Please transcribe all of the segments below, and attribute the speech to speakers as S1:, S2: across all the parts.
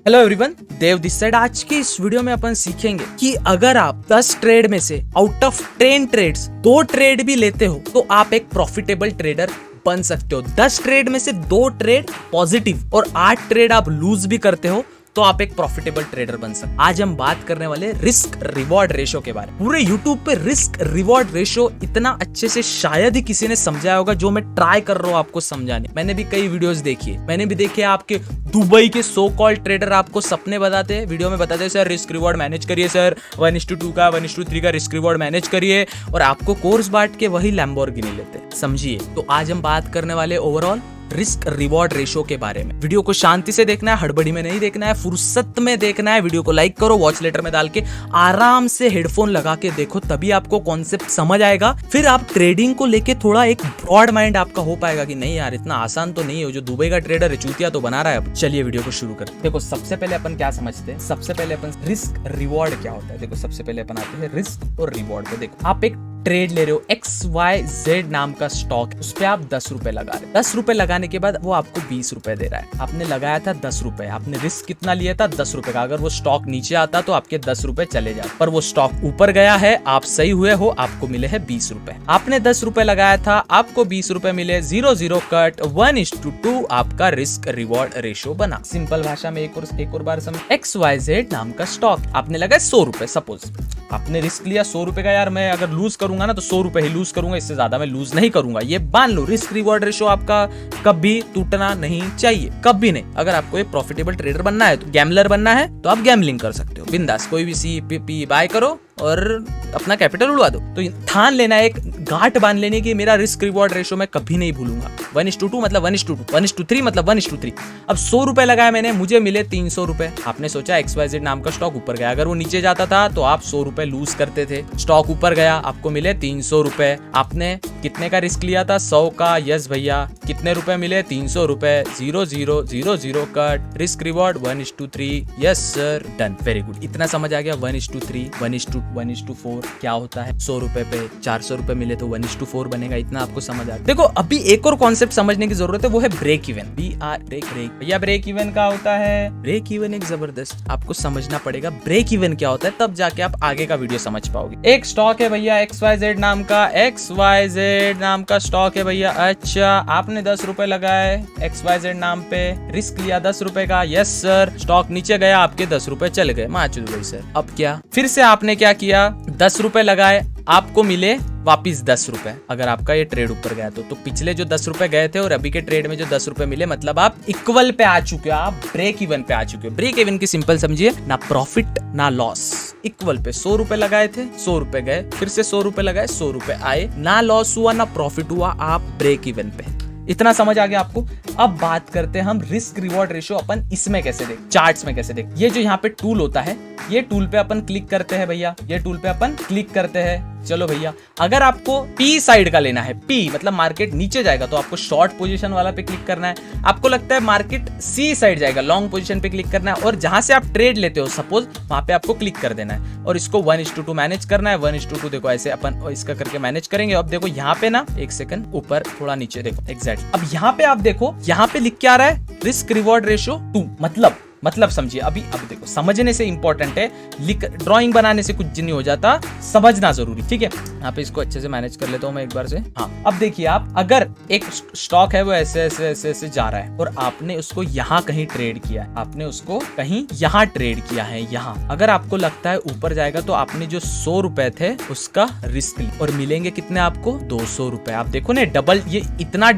S1: Hello everyone, Dev this side. आज के इस वीडियो में अपन सीखेंगे कि अगर आप 10 ट्रेड में से आउट ऑफ 10 ट्रेड्स 2 ट्रेड भी लेते हो तो आप एक प्रॉफिटेबल ट्रेडर बन सकते हो। 10 ट्रेड में से 2 ट्रेड पॉजिटिव और 8 ट्रेड आप लूज भी करते हो तो आप एक प्रॉफिटेबल ट्रेडर बन सकते। आज हम बात करने वाले रिस्क रिवॉर्ड रेशो के बारे में। पूरे यूट्यूब पे रिस्क रिवॉर्ड रेशो इतना अच्छे से शायद ही किसी ने समझाया होगा जो मैं ट्राई कर रहा हूँ आपको समझाने। मैंने भी कई वीडियोस देखी है, मैंने भी देखे आपके दुबई के सो कॉल्ड ट्रेडर आपको सपने बताते हैं, वीडियो में बताते हैं सर रिस्क रिवॉर्ड मैनेज करिए, सर 1:2 का 1:3 का रिस्क रिवॉर्ड मैनेज करिए, और आपको कोर्स बांट के वही लैम्बोर्गिनी लेते हैं। समझिए, तो आज हम बात करने वाले ओवरऑल रिस्क रिवॉर्ड रेशो के बारे में। वीडियो को शांति से देखना है, हड़बड़ी में नहीं देखना है, फुर्सत में देखना है। वीडियो को लाइक करो, वॉच लेटर में डाल के आराम से हेडफोन लगा के देखो, तभी आपको कॉन्सेप्ट समझ आएगा। फिर आप ट्रेडिंग को लेके थोड़ा एक ब्रॉड माइंड आपका हो पाएगा कि नहीं यार इतना आसान तो नहीं है, जो दुबई का ट्रेडर है चूतिया तो बना रहा है। अब चलिए वीडियो को शुरू करते हैं। देखो सबसे पहले अपन क्या समझते हैं, सबसे पहले अपन रिस्क रिवॉर्ड क्या होता है। देखो सबसे पहले अपन आते हैं रिस्क और रिवॉर्ड पे। देखो आप एक ट्रेड ले रहे हो, XYZ नाम का स्टॉक, उस पे आप 10 रुपए लगा रहे हो। 10 रुपए लगाने के बाद वो आपको 20 रुपए दे रहा है। आपने लगाया था 10 रुपए, आपने रिस्क कितना लिया था 10 रुपए का। अगर वो स्टॉक नीचे आता तो आपके 10 रुपए चले जाते, पर वो स्टॉक ऊपर गया है, आप सही हुए हो, आपको मिले हैं 20 रुपए। आपने 10 रुपए लगाया था, आपको 20 रुपए मिले, 0-0 कट 1:2 आपका रिस्क रिवॉर्ड रेशो बना। सिंपल भाषा में एक और बार समझ। XYZ नाम का स्टॉक आपने लगाया 100 रुपए। सपोज आपने रिस्क लिया 100 रुपए का, यार मैं अगर लूज करूंगा ना तो 100 रुपए ही लूज करूंगा, इससे ज्यादा मैं लूज नहीं करूंगा। ये मान लो रिस्क रिवॉर्ड रेशो आपका कभी टूटना नहीं चाहिए, कभी नहीं। अगर आपको एक प्रॉफिटेबल ट्रेडर बनना है, तो गैम्बलर बनना है, तो आप गैम्बलिंग कर सकते हो बिंदास, कोई भी CPP बाय करो और अपना कैपिटल उड़वा दो। तो ठान लेना, एक गांठ बांध लेने की मेरा रिस्क रिवॉर्ड रेशो मैं कभी नहीं भूलूंगा। 1:2 मतलब 1:2, 1:3 मतलब 1:3। अब 100 रुपए लगाया मैंने, मुझे मिले 300 रुपए। आपने सोचा XYZ नाम का स्टॉक ऊपर गया, अगर वो नीचे जाता था तो आप 100 रुपए लूज करते थे। स्टॉक ऊपर गया, आपको मिले 300 रुपए। आपने कितने का रिस्क लिया था? 100 का। यस भैया, कितने रुपए मिले? 300 रुपए। 0-0 cut, risk reward 1:3। Yes sir, done, very good. इतना समझ आ गया। 1:3, 1:4 क्या होता है। 100 रुपए पे 400 रुपए मिले तो 1:4 बनेगा। इतना आपको समझ आ गया। देखो अभी एक और कॉन्सेप्ट समझने की जरूरत है, वो है ब्रेक इवन। भैया ब्रेक इवन क्या होता है? ब्रेक इवन एक जबरदस्त आपको समझना पड़ेगा ब्रेक इवन क्या होता है, तब जाके आप आगे का वीडियो समझ पाओगे। एक स्टॉक है भैया XYZ नाम का स्टॉक है भैया। अच्छा, आपने 10 रुपए लगाए XYZ नाम पे, रिस्क लिया 10 रुपए का। यस सर, स्टॉक नीचे गया, आपके 10 रुपए चले गए। माचूद भाई सर, अब क्या? फिर से आपने क्या किया, 10 रुपए लगाए, आपको मिले वापिस 10 रुपए। अगर आपका ये ट्रेड ऊपर गया तो पिछले जो 10 रुपए गए थे और अभी के ट्रेड में जो 10 रुपए मिले, मतलब आप इक्वल पे आ चुके हो, आप ब्रेक इवन पे आ चुके हो। ब्रेक इवन की सिंपल समझिए, ना प्रॉफिट ना लॉस, इक्वल पे। 100 रुपए लगाए थे, 100 रुपए गए, फिर से 100 रुपए लगाए, 100 रुपए आए, ना लॉस हुआ ना प्रॉफिट हुआ, आप ब्रेक इवन पे। इतना समझ आ गया आपको। अब बात करते हैं हम रिस्क रिवॉर्ड रेशो अपन इसमें कैसे देख, चार्ट्स में कैसे देख। ये जो यहाँ पे टूल होता है, ये टूल पे अपन क्लिक करते हैं भैया, ये टूल पे अपन क्लिक करते हैं। चलो भैया, अगर आपको P साइड का लेना है, P मतलब मार्केट नीचे जाएगा, तो आपको शॉर्ट पोजीशन वाला पे क्लिक करना है। आपको लगता है मार्केट C साइड जाएगा, लॉन्ग पोजीशन पे क्लिक करना है, और जहां से आप ट्रेड लेते हो सपोज वहां पे आपको क्लिक कर देना है, और इसको 1:2 मैनेज करना है। 1:2 देखो ऐसे अपन इसका करके मैनेज करेंगे। अब देखो यहाँ पे ना, एक सेकंड, ऊपर थोड़ा नीचे देखो, एग्जैक्ट। अब यहाँ पे आप देखो, यहाँ पे लिख के आ रहा है रिस्क रिवॉर्ड रेशो 2, मतलब समझिए। अब देखो, समझने से इंपॉर्टेंट है, ड्राइंग बनाने से कुछ नहीं हो जाता, समझना जरूरी, ठीक है। यहाँ पे इसको अच्छे से मैनेज कर लेता हूँ मैं एक बार से। हाँ, अब देखिए आप, अगर एक स्टॉक है वो ऐसे जा रहा है और आपने उसको यहाँ कहीं ट्रेड किया है, आपने उसको कहीं यहाँ ट्रेड किया है, यहाँ। अगर आपको लगता है ऊपर जाएगा तो आपने जो 100 रुपए थे उसका रिस्क ली, और मिलेंगे कितने आपको? 200 रुपए। आप देखो ना, डबल। ये इतना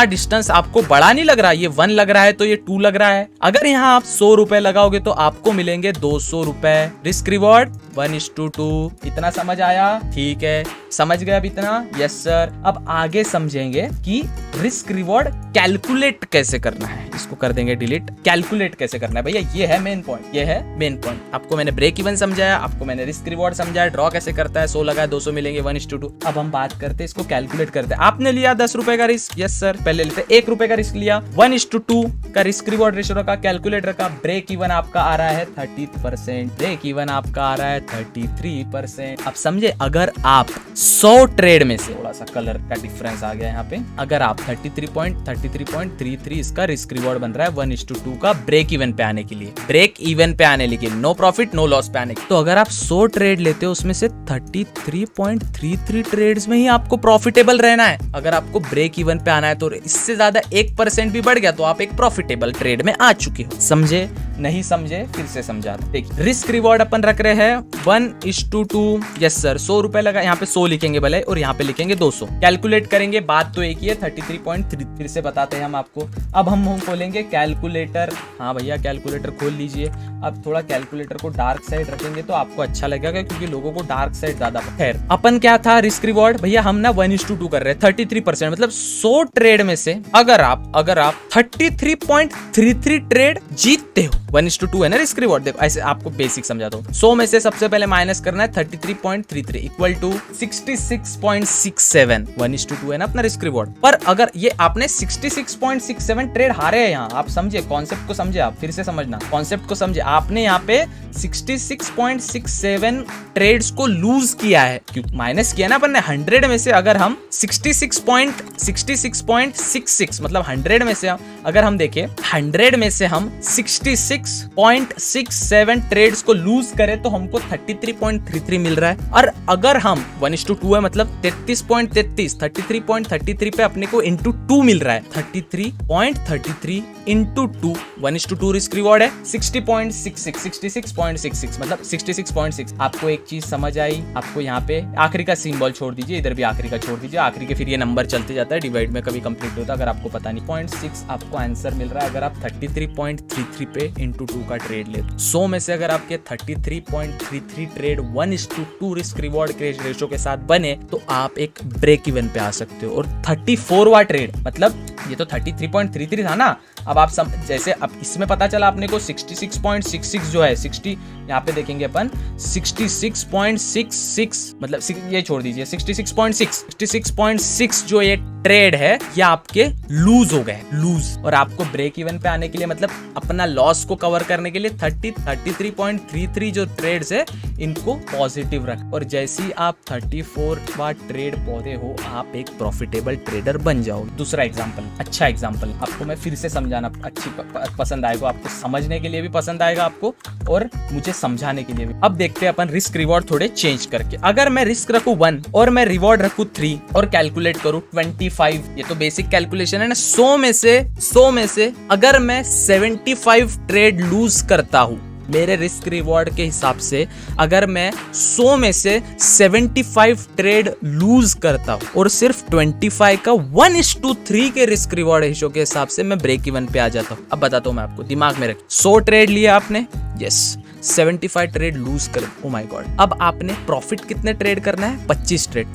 S1: डिस्टेंस आपको बड़ा नहीं लग रहा, ये 1 लग रहा है तो ये 2 लग रहा है। अगर यहाँ आप 100 रुपए लगाओगे तो आपको मिलेंगे 200 रुपए। Risk reward 1:2। इतना समझ आया? ठीक है, समझ गए अब इतना? Yes sir. अब आगे समझेंगे कि रिस्क रिवॉर्ड कैलकुलेट कैसे करना है। इसको कर देंगे डिलीट। कैलकुलेट कैसे करना है भैया, ये है मेन पॉइंट, आपको मैंने ब्रेक इवन समझाया, आपको मैंने रिस्क रिवॉर्ड समझाया, ड्रॉ कैसे करता है, 100 लगाया 200 मिलेंगे, 1:2। अब हम बात करते हैं इसको कैलकुलेट करते हैं। आपने लिया 10 रुपए का रिस्क, यस सर, पहले लेते 1 रुपए का रिस्क लिया, 1:2 का रिस्क रिवॉर्ड रेशो का कैलकुलेट कैलकुलेटर का ब्रेक इवन आपका आ रहा है 30%, ब्रेक इवन आपका आ रहा है 33%। अब समझे, अगर आप 100 ट्रेड में से, थोड़ा सा कलर का डिफरेंस आ गया यहाँ पे, अगर आप 33.33 इसका रिस्क रिवॉर्ड बन रहा है 1:2 का ब्रेक इवन पे आने के लिए, ब्रेक इवन पे आने के लिए, नो प्रॉफिट नो लॉस पे आने के लिए। तो अगर आप 100 ट्रेड लेते हो उसमें से 33.33 ट्रेड्स में ही आपको प्रॉफिटेबल रहना है। अगर आपको ब्रेक इवन पे आना है तो इससे ज्यादा 1% भी बढ़ गया तो आप एक प्रॉफिटेबल ट्रेड में आ चुके हो। समझे? नहीं समझे? फिर से समझा। देखिए, रिस्क रिवॉर्ड अपन रख रहे हैं 1:2। यस सर, 100 रुपए लगा, यहाँ पे 100 लिखेंगे भले और यहाँ पे लिखेंगे 200। कैलकुलेट करेंगे, बात तो एक ही है, 33.3 फिर से बताते हैं हम आपको। अब हम खोलेंगे कैलकुलेटर। हाँ भैया, कैलकुलेटर खोल लीजिए। अब थोड़ा कैलकुलेटर को डार्क साइड रखेंगे तो आपको अच्छा लगेगा, क्योंकि लोगों को डार्क साइड ज्यादा। खैर, अपन क्या था रिस्क रिवॉर्ड भैया, हम ना 1:2 कर रहे हैं, 33%, मतलब 100 ट्रेड में से अगर आप 33.33 ट्रेड जीतते हो, 1:2 है ना रिस्क रिवॉर्ड। देखो ऐसे आपको बेसिक समझा दो। 100 में से सबसे पहले माइनस करना है 33.33 इक्वल टू 66.67, 1:2 है ना अपना रिस्क रिवॉर्ड। पर अगर ये आपने 66.67 ट्रेड हारे हैं, यहाँ आप समझे कॉन्सेप्ट को, समझे आप, फिर से समझना कॉन्सेप्ट को समझे। आपने यहाँ पे 66.67 ट्रेड्स को लूज किया है, क्यों माइनस किया ना अपन ने 100 में से। अगर हम 66.66 मतलब 100 में से अगर हम देखें 100 में से हम 66.67 ट्रेड्स को लूज करें तो हमको 33.33 मिल रहा है। और अगर हम 1:2 है मतलब 33.33 पे अपने को इंटू 2 मिल रहा है, 33.33 इंटू 2, 1:2 रिस्क रिवॉर्ड है 66.66 मतलब 66.6। आपको एक चीज समझ आई? आपको यहाँ पे आखिरी का सिंबल छोड़ दीजिए, इधर भी आखिरी का छोड़ दीजिए, आखिरी के फिर ये नंबर चलते जाता है, डिवाइड में कभी कंप्लीट होता है अगर आपको पता नहीं। 0.6 आपको आंसर मिल रहा है अगर आप 33.33 पे इंटू 2 का ट्रेड ले। 100 में से अगर आपके 33.33 ट्रेड 1:2 रिस्क रिवॉर्ड के रेशो के साथ बने तो आप एक ब्रेक इवन पे आ सकते हो। और 34वां ट्रेड, मतलब ये तो 33.33 था ना, अब आप जैसे अब इसमें पता चला अपने को 66.66 जो है 60, यहाँ पे देखेंगे अपन 66.66 मतलब ये छोड़ दीजिए 66.6 जो ये ट्रेड है ये आपके लूज हो गए, लूज। और आपको ब्रेक इवन पे आने के लिए मतलब अपना लॉस को कवर करने के लिए 33.33 जो ट्रेड्स है इनको पॉजिटिव रख, और जैसे ही आप 34वां ट्रेड पौधे हो आप एक प्रॉफिटेबल ट्रेडर बन जाओ। दूसरा एग्जांपल, अच्छा एग्जांपल आपको मैं फिर से समझाना अच्छी पसंद आएगा, आपको समझने के लिए भी पसंद आएगा आपको और मुझे समझाने के लिए भी। अब देखते हैं अपन रिस्क रिवॉर्ड थोड़े चेंज करके। अगर मैं रिस्क रखूं 1 और मैं रिवॉर्ड रखूं 3 और कैलकुलेट करूं 25, ये तो बेसिक कैलकुलेशन है ना। 100 में से अगर मैं 75 ट्रेड लूज करता हूं मेरे रिस्क रिवॉर्ड के हिसाब से, अगर मैं 100 में से 75 ट्रेड लूज करता हूं और सिर्फ 25 का 1:3 के रिस्क रिवॉर्ड रेशो के हिसाब से मैं ब्रेक इवन पे आ जाता हूं। अब बताता हूं मैं आपको, दिमाग में रख, 100 ट्रेड लिया आपने, यस 75 ट्रेड लूज कर, ओ माय गॉड। अब आपने प्रॉफिट कितने ट्रेड करना है? 25 ट्रेड,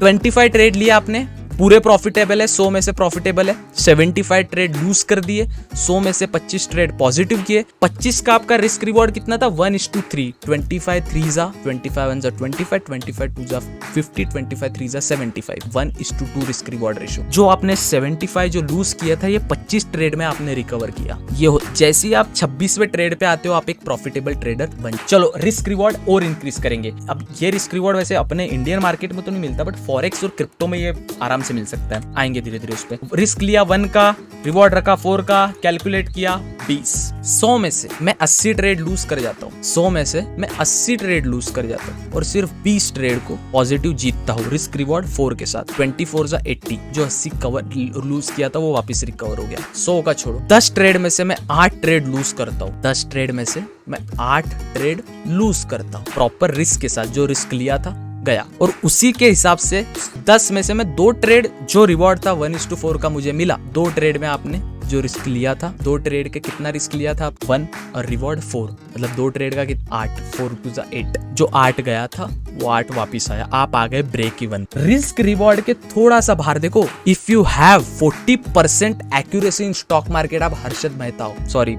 S1: 25 ट्रेड लिया आपने, पूरे प्रॉफिटेबल है, 100 में से प्रॉफिटेबल है। 75 ट्रेड लूज कर दिए, 100 में से 25 ट्रेड पॉजिटिव किए। 25 का आपका रिस्क रिवॉर्ड कितना था? 1:3, 25 3 25 1 25 25 2 50 25 3 75, 1:2 रिस्क रिवॉर्ड रेशो। जो आपने 75 जो लूज किया था ये 25 ट्रेड में आपने रिकवर किया। ये जैसे ही आप 26वें ट्रेड पे आते हो आप एक प्रॉफिटेबल ट्रेडर बन। चलो रिस्क रिवॉर्ड और इंक्रीज करेंगे। अब ये रिस्क रिवॉर्ड वैसे अपने इंडियन मार्केट में तो नहीं मिलता, बट फॉरेक्स और क्रिप्टो में ये आराम से मिल सकता है, आएंगे धीरे धीरे उस पे। रिस्क लिया 1 का, रिवॉर्ड रखा 4 का, कैलकुलेट किया 20। 100 में से मैं 80 ट्रेड लूज कर जाता हूँ, 100 में से मैं 80 ट्रेड लूज कर जाता हूँ और सिर्फ 20 ट्रेड को पॉजिटिव जीतता हूँ रिस्क रिवॉर्ड 4 के साथ। 24 80, जो 80 कवर लूज किया था वो वापस रिकवर हो गया। 100 का छोड़ो, 10 ट्रेड में से मैं 8 ट्रेड लूज करता हूँ, 10 ट्रेड में से मैं 8 ट्रेड लूज करता हूँ प्रॉपर रिस्क के साथ, जो रिस्क लिया था गया। और उसी के हिसाब से 10 में से मैं 2 ट्रेड जो रिवॉर्ड था 1:4 का मुझे मिला, 2 ट्रेड में आपने जो रिस्क लिया था, 2 ट्रेड के कितना रिस्क लिया था? 1 और रिवॉर्ड 4, मतलब 2 ट्रेड का 8, 4 2 8, जो 8 गया था वो 8 वापिस आया, आप आ गए ब्रेक इवन। रिस्क रिवॉर्ड के थोड़ा सा बाहर देखो, if you have 40% accuracy in stock market, आप हर्षद मेहता हो, सॉरी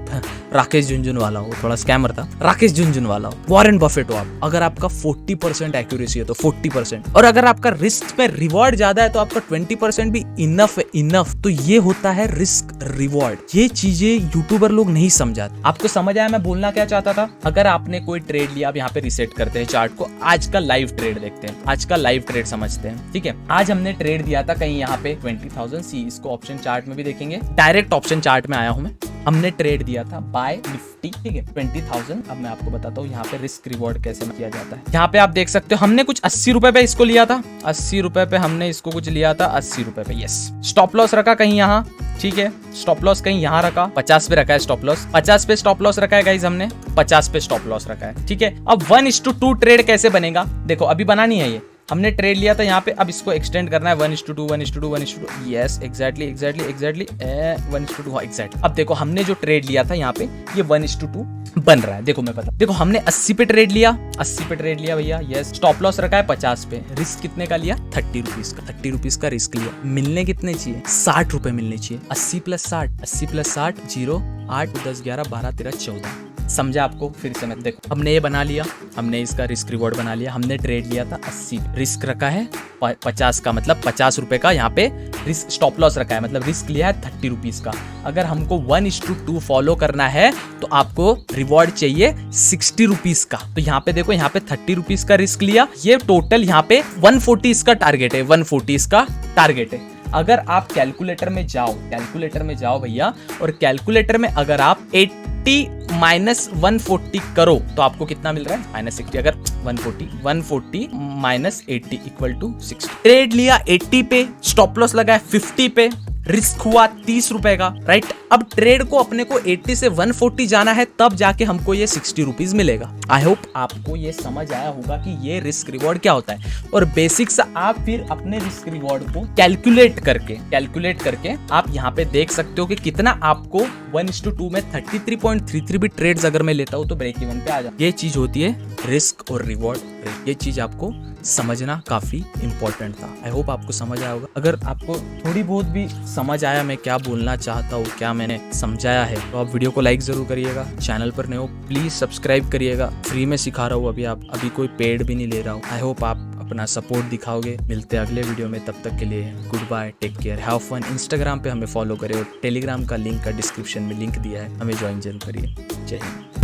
S1: राकेश झुनझुनवाला हो, थोड़ा स्कैमर था, राकेश झुनझुनवाला हो, वॉरेन बफेट हो आप, अगर आपका 40% एक्यूरेसी है तो 40%, और अगर आपका रिस्क पे रिवॉर्ड ज्यादा है तो आपका 20% भी इनफ है, इनफ। तो ये होता है रिस्क रिवॉर्ड, ये चीजें यूट्यूबर लोग नहीं समझाते। आपको समझ आया मैं बोलना क्या चाहता था? अगर आपने कोई ट्रेड लिया, अब यहाँ पे रिसेट करते हैं चार्ट को, आज का लाइव ट्रेड देखते हैं, आज का लाइव ट्रेड समझते हैं। ठीक है, आज हमने ट्रेड दिया था कहीं यहाँ पे 20,000 सी, इसको ऑप्शन चार्ट में भी देखेंगे, डायरेक्ट ऑप्शन चार्ट में आया हूं मैं। हमने ट्रेड दिया था बाय निफ्टी, ठीक है 20,000। अब मैं आपको बताता हूँ यहाँ पे रिस्क रिवॉर्ड कैसे किया जाता है। यहाँ पे आप देख सकते हो हमने कुछ 80 रुपए पे इसको लिया था, 80 रुपए पे हमने इसको कुछ लिया था, 80 रुपए पे। यस, स्टॉप लॉस रखा कहीं यहाँ, ठीक है, स्टॉप लॉस कहीं यहाँ रखा, 50 पे रखा है स्टॉप लॉस, 50 पे स्टॉप लॉस रखा है गाइस हमने, 50 पे स्टॉप लॉस रखा है। ठीक है, अब 1:2 ट्रेड कैसे बनेगा, देखो अभी बनानी है ये, हमने ट्रेड लिया था यहाँ पे, अब इसको एक्सटेंड करना है 1:2 1:2 1:2। यस, एग्जैक्टली 1:2 हाँ एग्जैक्ट। अब देखो हमने जो ट्रेड लिया था यहाँ पे ये 1:2 बन रहा है। देखो मैं पता, देखो हमने 80 पे ट्रेड लिया, 80 पे ट्रेड लिया भैया। यस, स्टॉप लॉस रखा है 50 पे, रिस्क कितने का लिया, 30 रुपीज का, 30 रुपीज का रिस्क लिया। मिलने कितने चाहिए, 60 रुपए मिलने चाहिए। 80 + 60, 80 + 60 0 8 10 11 12 13 14। समझा आपको? फिर से मैं देखो, हमने ये बना लिया, हमने इसका रिस्क रिवॉर्ड बना लिया, हमने ट्रेड लिया था 80, रिस्क रखा है 50 का, मतलब 50 रुपए का यहाँ पे रिस्क, स्टॉप लॉस रखा है मतलब रिस्क लिया है 30 रुपीज का। अगर हमको 1:2 फॉलो करना है तो आपको रिवॉर्ड चाहिए 60 रुपीज का। तो यहाँ पे देखो, यहाँ पे 30 रुपीज का रिस्क लिया, ये टोटल यहाँ पे 140 इसका टारगेट है, 140 इसका टारगेट है। अगर आप कैलकुलेटर में जाओ भैया, और कैलकुलेटर में अगर आप 80 - 140 करो तो आपको कितना मिल रहा है, -60। अगर 140 - 80 = 60। ट्रेड लिया 80 पे, स्टॉप लॉस लगा है 50 पे, रिस्क हुआ 30 रुपए का, राइट। अब ट्रेड को अपने को 80 से 140 जाना है, तब जाके हमको ये 60 रुपीज मिलेगा। आई होप आपको ये समझ आया होगा कि ये रिस्क रिवॉर्ड क्या होता है, और बेसिक्स आप फिर अपने रिस्क रिवॉर्ड को कैलकुलेट करके आप यहाँ पे देख सकते हो कि कितना आपको 1:2 में 33.33 भी ट्रेड्स अगर मैं लेता हूँ तो ब्रेक इवन पे आ जाए। ये चीज होती है रिस्क और रिवॉर्ड। ये चीज आपको समझना काफी इंपॉर्टेंट था। आई होप आपको समझ आया होगा। अगर आपको थोड़ी बहुत भी समझ आया मैं क्या बोलना चाहता हूँ, क्या मैंने समझाया है, तो आप वीडियो को लाइक जरूर करिएगा। चैनल पर नए हो प्लीज सब्सक्राइब करिएगा, फ्री में सिखा रहा हूँ अभी कोई पेड भी नहीं ले रहा हूँ। आई होप आप अपना सपोर्ट दिखाओगे। मिलते हैं अगले वीडियो में, तब तक के लिए good bye, take care, have fun. Instagram पे हमें फॉलो करें और टेलीग्राम का लिंक का डिस्क्रिप्शन में लिंक दिया है, हमें ज्वाइन जरूर करिए। जय हिंद।